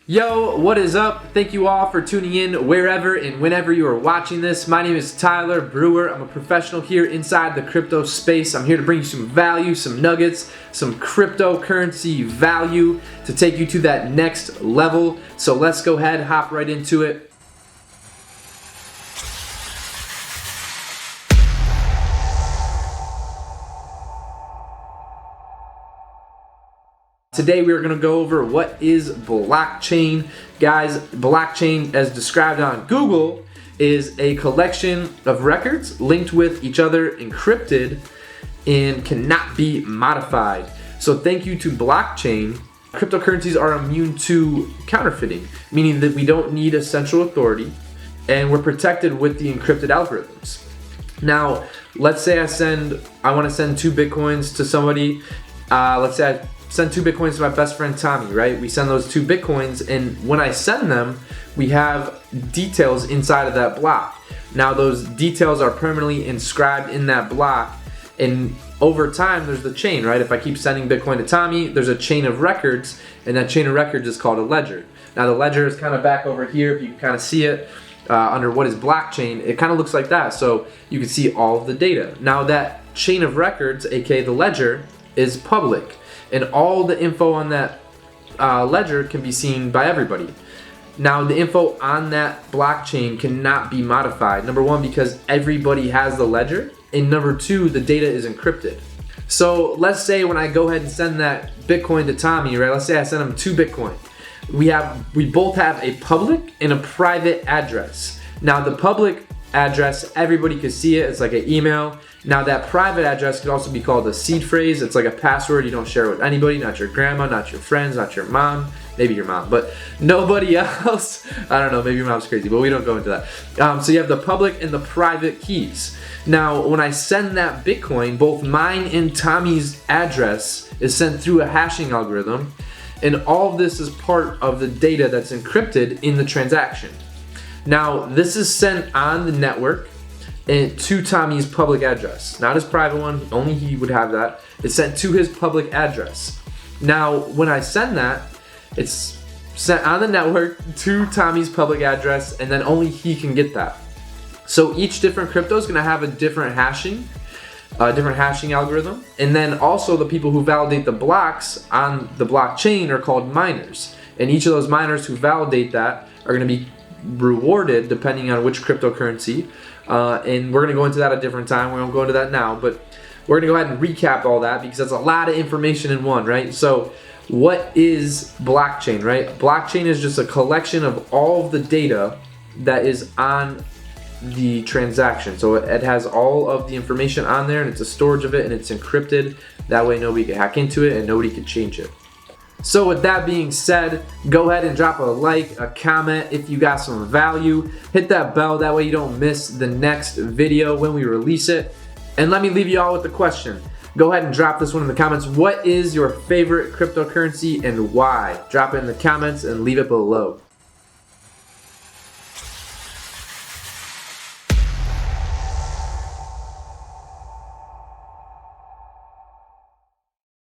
Yo, what is up? Thank you all for tuning in wherever and whenever you are watching this. My name is Tyler Brewer. I'm a professional here inside the crypto space. I'm here to bring you some value, some nuggets, some cryptocurrency value to take you to that next level. So let's go ahead, hop right into it. Today we are going to go over what is blockchain. Guys, blockchain as described on Google is a collection of records linked with each other, encrypted, and cannot be modified. So thank you to blockchain, cryptocurrencies are immune to counterfeiting, meaning that we don't need a central authority and we're protected with the encrypted algorithms. Now, let's say I want to send 2 Bitcoins to somebody. Let's say I send 2 Bitcoins to my best friend Tommy, right? We send those 2 Bitcoins, and when I send them, we have details inside of that block. Now those details are permanently inscribed in that block, and over time there's the chain, right? If I keep sending Bitcoin to Tommy, there's a chain of records, and that chain of records is called a ledger. Now the ledger is kind of back over here, if you can kind of see it, under what is blockchain, it kind of looks like that, so you can see all of the data. Now that chain of records, aka the ledger, is public, and all the info on that ledger can be seen by everybody. Now the info on that blockchain cannot be modified. Number one, because everybody has the ledger, and number two, the data is encrypted. So let's say when I go ahead and send that Bitcoin to Tommy, right? Let's say I send him 2 Bitcoin. We both have a public and a private address. Now the public address, everybody can see it, it's like an email. Now that private address could also be called a seed phrase. It's like a password you don't share with anybody, not your grandma, not your friends, not your mom, maybe your mom, but nobody else. I don't know, maybe your mom's crazy, but we don't go into that. So you have the public and the private keys. Now when I send that Bitcoin, both mine and Tommy's address is sent through a hashing algorithm, and all of this is part of the data that's encrypted in the transaction. Now this is sent on the network and to Tommy's public address, not his private one, only he would have that. It's sent to his public address. Now when I send that, it's sent on the network to Tommy's public address, and then only he can get that. So each different crypto is going to have a different hashing algorithm, and then also the people who validate the blocks on the blockchain are called miners, and each of those miners who validate that are going to be rewarded depending on which cryptocurrency, and we're going to go into that at a different time. We won't go into that now, but we're going to go ahead and recap all that because that's a lot of information in one, right? So what is blockchain, right? Blockchain is just a collection of all of the data that is on the transaction. So it has all of the information on there, and it's a storage of it, and it's encrypted. That way nobody can hack into it and nobody can change it. So with that being said, go ahead and drop a like, a comment if you got some value. Hit that bell, that way you don't miss the next video when we release it. And let me leave you all with a question. Go ahead and drop this one in the comments. What is your favorite cryptocurrency and why? Drop it in the comments and leave it below.